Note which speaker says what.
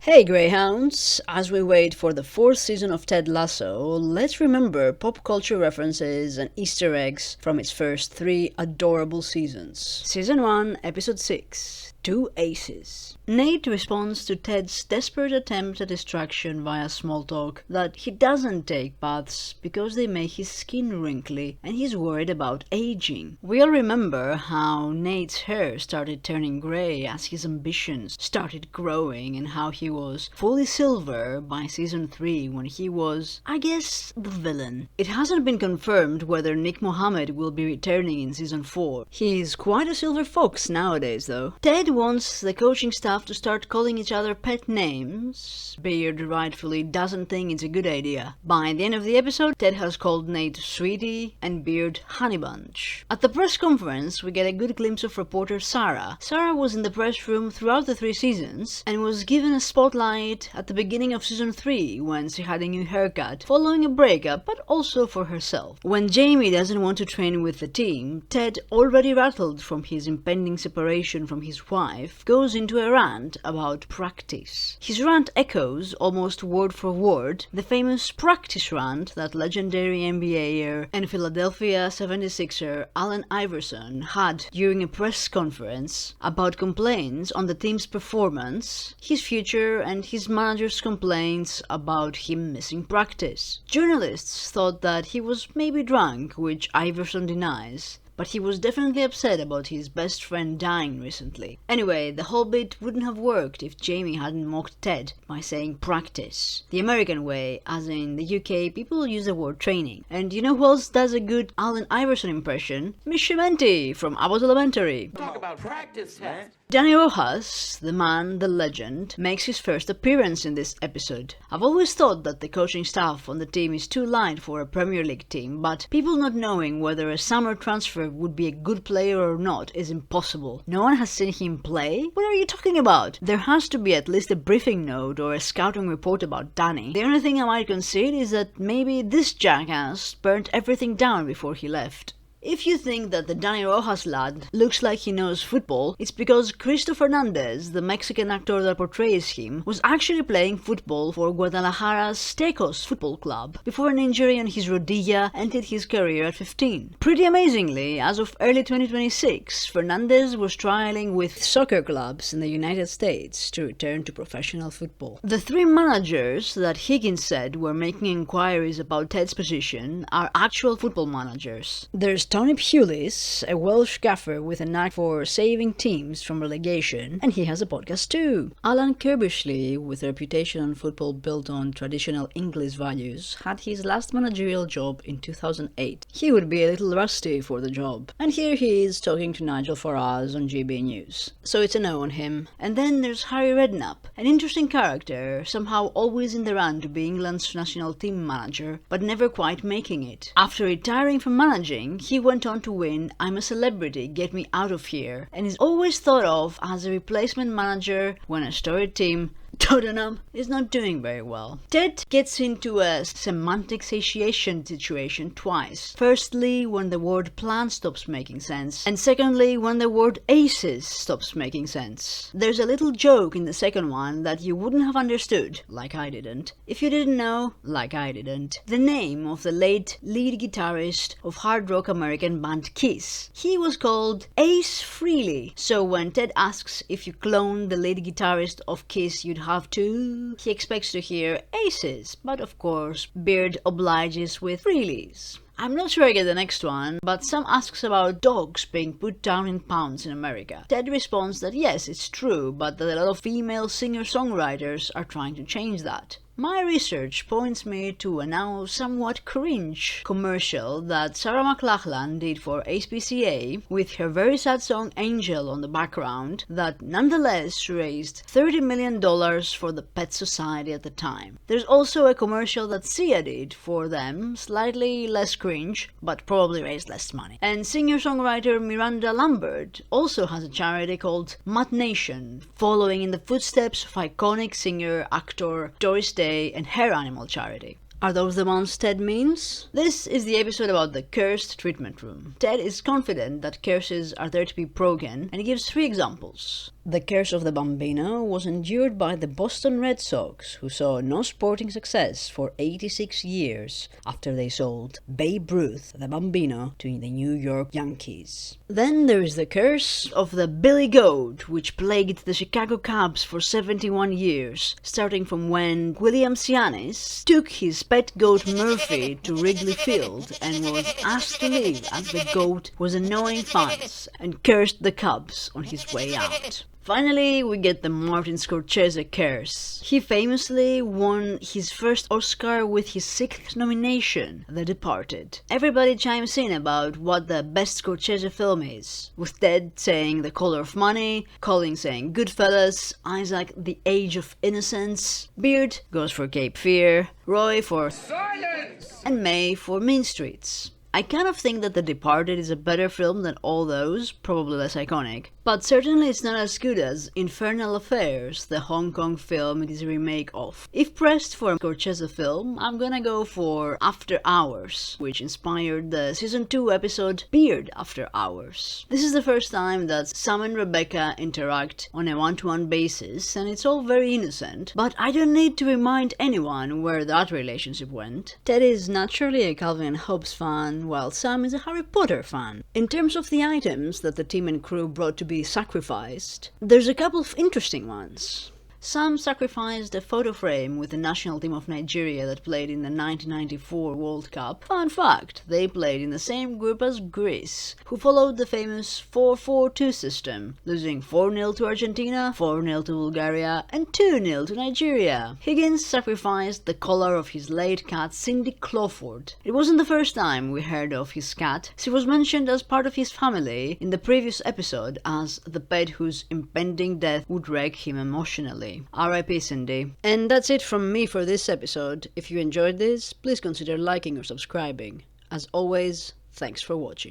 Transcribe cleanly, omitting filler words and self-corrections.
Speaker 1: Hey Greyhounds! As we wait for the 4th season of Ted Lasso, let's remember pop culture references and Easter eggs from its first 3 adorable seasons. Season 1, Episode 6, Two Aces. Nate responds to Ted's desperate attempt at distraction via small talk that he doesn't take baths because they make his skin wrinkly and he's worried about aging. We all remember how Nate's hair started turning grey as his ambitions started growing and how he was fully silver by season 3 when he was, I guess, the villain. It hasn't been confirmed whether Nick Mohammed will be returning in season 4. He's quite a silver fox nowadays though. Ted wants the coaching staff to start calling each other pet names. Beard rightfully doesn't think it's a good idea. By the end of the episode, Ted has called Nate Sweetie and Beard Honey Bunch. At the press conference, we get a good glimpse of reporter Sara. Sara was in the press room throughout the 3 seasons and was given a spotlight at the beginning of season 3 when she had a new haircut following a breakup, but also for herself. When Jamie doesn't want to train with the team, Ted, already rattled from his impending separation from his wife, goes into a rant about practice. His rant echoes, almost word for word, the famous practice rant that legendary NBAer and Philadelphia 76er Allen Iverson had during a press conference about complaints on the team's performance, his future, and his manager's complaints about him missing practice. Journalists thought that he was maybe drunk, which Iverson denies, but he was definitely upset about his best friend dying recently. Anyway, the whole bit wouldn't have worked if Jamie hadn't mocked Ted by saying practice. The American way, as in the UK, people use the word training. And you know who else does a good Allen Iverson impression? Miss Shimenti from Abbott Elementary.
Speaker 2: Talk about practice test.
Speaker 1: Dani Rojas, the man, the legend, makes his first appearance in this episode. I've always thought that the coaching staff on the team is too light for a Premier League team, but people not knowing whether a summer transfer would be a good player or not is impossible. No one has seen him play? What are you talking about? There has to be at least a briefing note or a scouting report about Dani. The only thing I might concede is that maybe this jackass burnt everything down before he left. If you think that the Dani Rojas lad looks like he knows football, it's because Cristo Fernandez, the Mexican actor that portrays him, was actually playing football for Guadalajara's Tecos Football Club before an injury on his rodilla ended his career at 15. Pretty amazingly, as of early 2026, Fernandez was trialing with soccer clubs in the United States to return to professional football. The 3 managers that Higgins said were making inquiries about Ted's position are actual football managers. There's Tony Pullis, a Welsh gaffer with a knack for saving teams from relegation, and he has a podcast too. Alan Curbisley, with a reputation on football built on traditional English values, had his last managerial job in 2008. He would be a little rusty for the job. And here he is talking to Nigel Farage on GB News. So it's a no on him. And then there's Harry Redknapp, an interesting character, somehow always in the run to be England's national team manager, but never quite making it. After retiring from managing, he went on to win I'm a Celebrity, Get Me Out of Here, and is always thought of as a replacement manager when a storied team, Tottenham, is not doing very well. Ted gets into a semantic satiation situation twice. Firstly, when the word plan stops making sense, and secondly, when the word aces stops making sense. There's a little joke in the second one that you wouldn't have understood, like I didn't, if you didn't know, like I didn't, the name of the late lead guitarist of hard rock American band Kiss. He was called Ace Frehley, so when Ted asks if you clone the lead guitarist of Kiss you'd have to, he expects to hear aces, but of course Beard obliges with Frehley's. I'm not sure I get the next one, but Sam asks about dogs being put down in pounds in America. Ted responds that yes, it's true, but that a lot of female singer-songwriters are trying to change that. My research points me to a now somewhat cringe commercial that Sara McLachlan did for HPCA with her very sad song Angel on the background that nonetheless raised $30 million for the Pet Society at the time. There's also a commercial that Sia did for them, slightly less cringe, but probably raised less money. And singer-songwriter Miranda Lambert also has a charity called Mutt Nation, following in the footsteps of iconic singer-actor Doris Day and her animal charity. Are those the ones Ted means? This is the episode about the cursed treatment room. Ted is confident that curses are there to be broken, and he gives 3 examples. The curse of the Bambino was endured by the Boston Red Sox, who saw no sporting success for 86 years after they sold Babe Ruth, the Bambino, to the New York Yankees. Then there is the curse of the Billy Goat, which plagued the Chicago Cubs for 71 years, starting from when William Cianis took his pet goat Murphy to Wrigley Field and was asked to leave as the goat was annoying fans and cursed the Cubs on his way out. Finally, we get the Martin Scorcese curse. He famously won his first Oscar with his 6th nomination, The Departed. Everybody chimes in about what the best Scorcese film is, with Ted saying The Color of Money, Colin saying Goodfellas, Isaac The Age of Innocence, Beard goes for Cape Fear, Roy for Silence, and May for Mean Streets. I kind of think that The Departed is a better film than all those, probably less iconic, but certainly it's not as good as Infernal Affairs, the Hong Kong film it is a remake of. If pressed for a Scorcese film, I'm gonna go for After Hours, which inspired the season 2 episode Beard After Hours. This is the first time that Sam and Rebecca interact on a one-to-one basis, and it's all very innocent, but I don't need to remind anyone where that relationship went. Ted is naturally a Calvin and Hobbes fan, while Sam is a Harry Potter fan. In terms of the items that the team and crew brought to be sacrificed, there's a couple of interesting ones. Sam sacrificed a photo frame with the national team of Nigeria that played in the 1994 World Cup. Fun fact, they played in the same group as Greece, who followed the famous 4-4-2 system, losing 4-0 to Argentina, 4-0 to Bulgaria, and 2-0 to Nigeria. Higgins sacrificed the collar of his late cat Cindy Clawford. It wasn't the first time we heard of his cat. She was mentioned as part of his family in the previous episode as the pet whose impending death would wreck him emotionally. R.I.P. Cindy. And that's it from me for this episode. If you enjoyed this, please consider liking or subscribing. As always, thanks for watching.